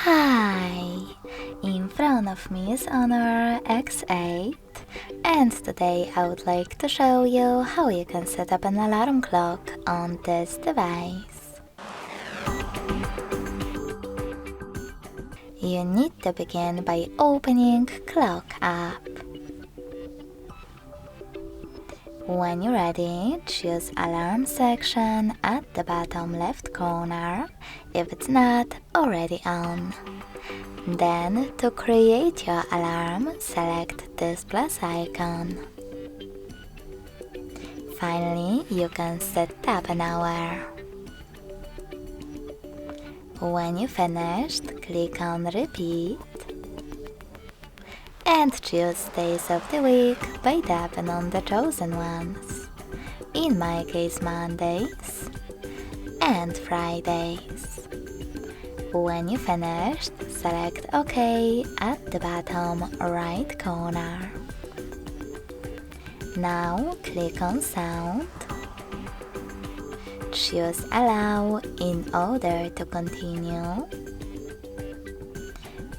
Hi! In front of me is Honor X8, and today I would like to show you how you can set up an alarm clock on this device. You need to begin by opening Clock app. When you're ready, choose Alarm section at the bottom left corner if it's not already on. Then, to create your alarm, select this plus icon. Finally, you can set up an hour. When you finished, click on Repeat and choose days of the week by tapping on the chosen ones. In my case, Mondays and Fridays. When you finished, select OK at the bottom right corner. Now click on Sound. Choose Allow in order to continue.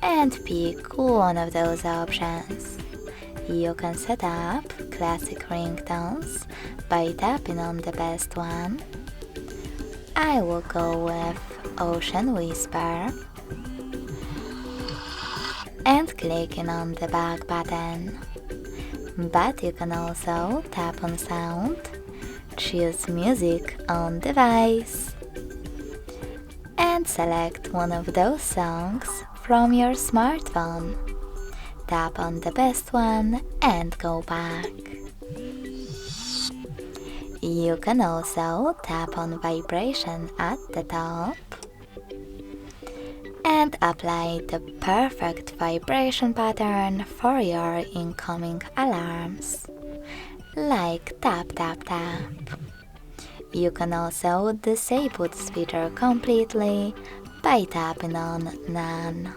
And pick one of those options. You can set up classic ringtones by tapping on the best one. I will go with Ocean Whisper and clicking on the back button. But you can also tap on Sound, choose Music on Device, and select one of those songs from your smartphone. Tap on the best one and go back. You can also tap on Vibration at the top and apply the perfect vibration pattern for your incoming alarms, like tap tap tap. You can also disable this feature completely by tapping on None.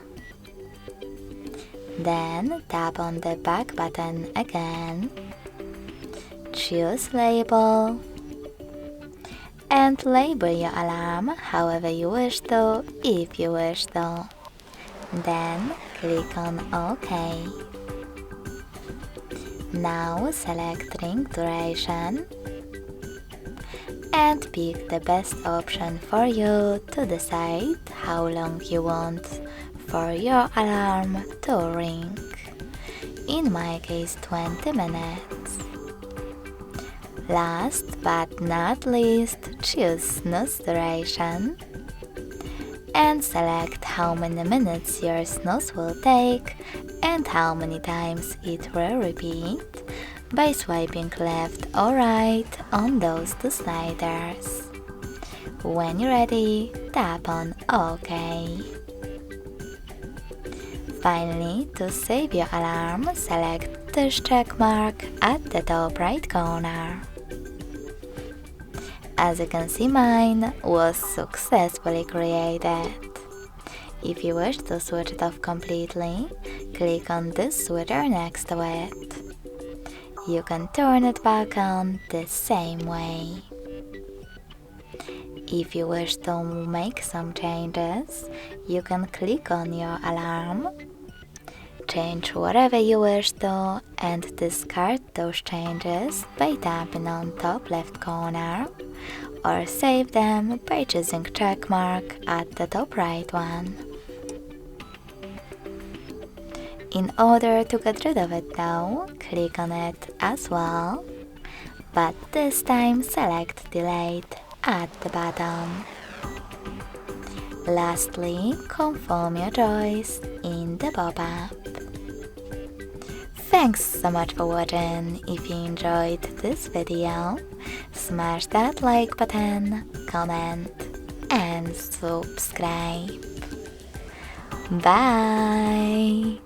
Then tap on the back button again, choose Label, and label your alarm however you wish to, if you wish to. Then click on OK. Now select ring duration and pick the best option for you to decide how long you want for your alarm to ring. In my case, 20 minutes. Last but not least, choose snooze duration and select how many minutes your snooze will take and how many times it will repeat by swiping left or right on those two sliders. When you're ready, tap on OK. Finally, to save your alarm, select this check mark at the top right corner. As you can see, mine was successfully created. If you wish to switch it off completely, click on this switcher next to it. You can turn it back on the same way. If you wish to make some changes, you can click on your alarm, change whatever you wish to, and discard those changes by tapping on top left corner, or save them by choosing checkmark at the top right one. In order to get rid of it though, click on it as well, but this time select Delete at the bottom. Lastly, confirm your choice in the pop-up. Thanks so much for watching. If you enjoyed this video, smash that like button, comment, and subscribe. Bye!